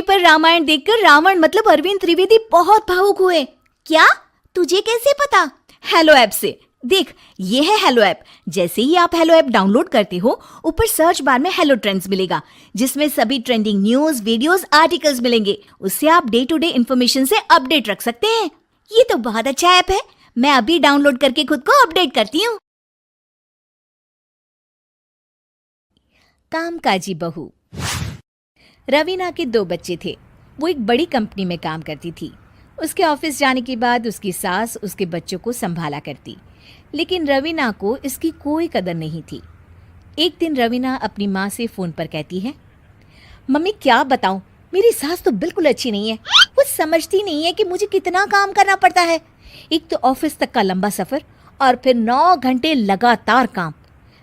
पर रामायण देखकर रावण मतलब अरविंद त्रिवेदी बहुत भावुक हुए। क्या? तुझे कैसे पता? हेलो ऐप से। देख, ये है हेलो ऐप। जैसे ही आप हेलो ऐप डाउनलोड करते हो, ऊपर सर्च बार में हेलो ट्रेंड्स मिलेगा, जिसमें सभी ट्रेंडिंग न्यूज, वीडियोस, आर्टिकल्स मिलेंगे। उससे आप डे टू डे इन्फॉर्मेशन से अपडेट रख सकते हैं। ये तो बहुत अच्छा ऐप है। मैं अभी डाउनलोड करके खुद को अपडेट करती हूँ। कामकाजी बहू। रवीना के 2 बच्चे थे। वो एक बड़ी कंपनी में काम करती थी। उसके ऑफिस जाने के बाद उसकी सास उसके बच्चों को संभाला करती, लेकिन रवीना को इसकी कोई कदर नहीं थी। एक दिन रवीना अपनी माँ से फ़ोन पर कहती है, मम्मी क्या बताऊं, मेरी सास तो बिल्कुल अच्छी नहीं है। वो समझती नहीं है कि मुझे कितना काम करना पड़ता है। एक तो ऑफिस तक का लंबा सफ़र और फिर 9 घंटे लगातार काम।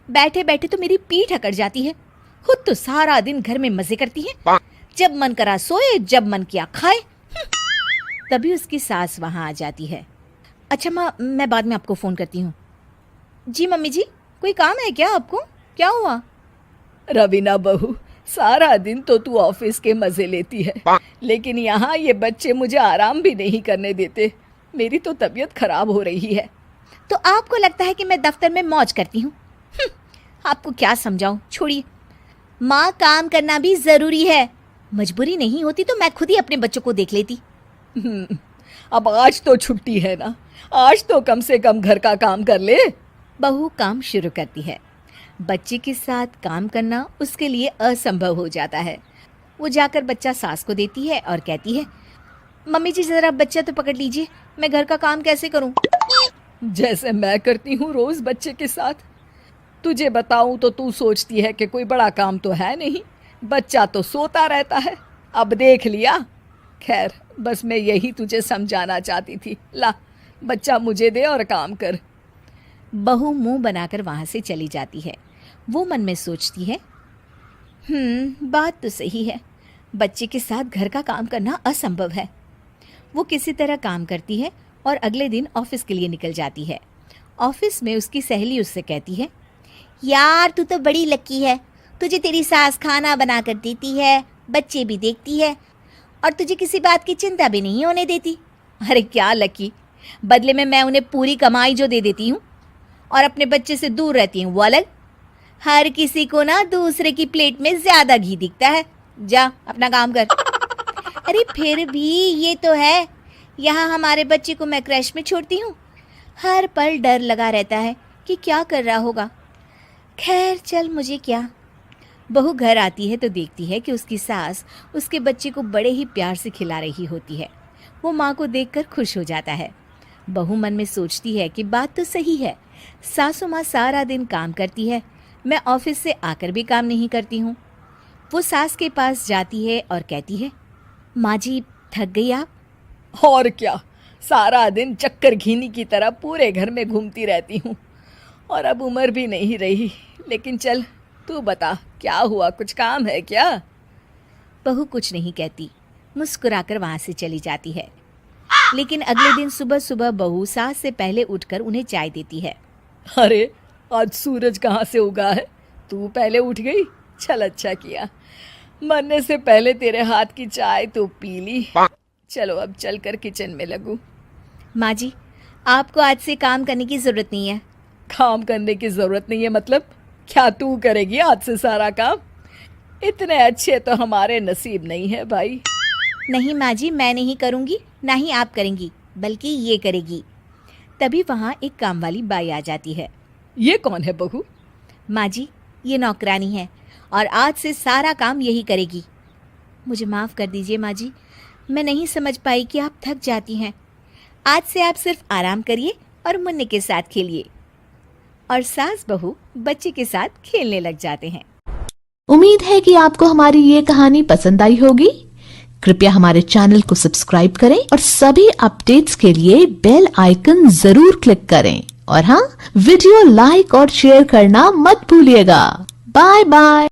बैठे बैठे तो मेरी पीठ अकड़ जाती है। खुद तो सारा दिन घर में मजे करती है, जब मन करा सोए, जब मन किया खाए। तभी उसकी सास वहाँ आ जाती है। अच्छा माँ, मैं बाद में आपको फ़ोन करती हूँ। जी मम्मी जी, कोई काम है क्या आपको? क्या हुआ? रवीना बहू, सारा दिन तो तू ऑफिस के मजे लेती है, लेकिन यहाँ ये बच्चे मुझे आराम भी नहीं करने देते। मेरी तो तबीयत खराब हो रही है। तो आपको लगता है कि मैं दफ्तर में मौज करती हूँ? आपको क्या समझाऊँ, छोड़िए। माँ, काम करना भी ज़रूरी है। मजबूरी नहीं होती तो मैं खुद ही अपने बच्चों को देख लेती। अब आज तो छुट्टी है ना, आज तो कम से कम घर का काम कर ले। बहू काम शुरू करती है। बच्चे के साथ काम करना उसके लिए असंभव हो जाता है। वो जाकर बच्चा सास को देती है और कहती है, मम्मी जी ज़रा बच्चा तो पकड़ लीजिए, मैं घर का काम कैसे करूं? जैसे मैं करती हूँ रोज बच्चे के साथ। तुझे बताऊं तो तू सोचती है कि कोई बड़ा काम तो है नहीं, बच्चा तो सोता रहता है। अब देख लिया। खैर, बस मैं यही तुझे समझाना चाहती थी। ला, बच्चा मुझे दे और काम कर। बहू मुंह बनाकर वहाँ से चली जाती है। वो मन में सोचती है, बात तो सही है, बच्चे के साथ घर का काम करना असंभव है। वो किसी तरह काम करती है और अगले दिन ऑफिस के लिए निकल जाती है। ऑफिस में उसकी सहेली उससे कहती है, यार तू तो बड़ी लकी है, तुझे तेरी सास खाना बना कर देती है, बच्चे भी देखती है और तुझे किसी बात की चिंता भी नहीं होने देती। अरे क्या लकी, बदले में मैं उन्हें पूरी कमाई जो दे देती हूँ और अपने बच्चे से दूर रहती हूँ, वो अलग। हर किसी को ना दूसरे की प्लेट में ज़्यादा घी दिखता है। जा अपना काम कर। अरे फिर भी ये तो है, यहाँ हमारे बच्चे को मैं क्रैश में छोड़ती हूँ, हर पल डर लगा रहता है कि क्या कर रहा होगा। खैर चल, मुझे क्या। बहू घर आती है तो देखती है कि उसकी सास उसके बच्चे को बड़े ही प्यार से खिला रही होती है। वो माँ को देखकर खुश हो जाता है। बहू मन में सोचती है कि बात तो सही है, सासू माँ सारा दिन काम करती है, मैं ऑफिस से आकर भी काम नहीं करती हूँ। वो सास के पास जाती है और कहती है, माँ जी थक गई आप? और क्या, सारा दिन चक्कर घीनी की तरह पूरे घर में घूमती रहती हूँ और अब उम्र भी नहीं रही। लेकिन चल तू बता, क्या हुआ, कुछ काम है क्या? बहू कुछ नहीं कहती, मुस्कुराकर वहाँ से चली जाती है। लेकिन अगले दिन सुबह सुबह बहू सास से पहले उठकर उन्हें चाय देती है। अरे आज सूरज कहाँ से उगा है, तू पहले उठ गई। चल अच्छा किया, मरने से पहले तेरे हाथ की चाय तो पी ली। चलो अब चलकर किचन में लगूं। माँ जी, आपको आज से काम करने की ज़रूरत नहीं है। काम करने की ज़रूरत नहीं है मतलब? क्या तू करेगी आज से सारा काम? इतने अच्छे तो हमारे नसीब नहीं है भाई। नहीं माँ जी, मैं नहीं करूँगी, ना ही आप करेंगी, बल्कि ये करेगी। तभी वहाँ एक काम वाली बाई आ जाती है। ये कौन है बहू? माँ जी, ये नौकरानी है और आज से सारा काम यही करेगी। मुझे माफ़ कर दीजिए माँ जी, मैं नहीं समझ पाई कि आप थक जाती हैं। आज से आप सिर्फ आराम करिए और मुन्ने के साथ खेलिए। और सास बहू बच्चे के साथ खेलने लग जाते हैं। उम्मीद है कि आपको हमारी ये कहानी पसंद आई होगी। कृपया हमारे चैनल को सब्सक्राइब करें और सभी अपडेट्स के लिए बेल आइकन जरूर क्लिक करें। और हाँ, वीडियो लाइक और शेयर करना मत भूलिएगा। Bye bye.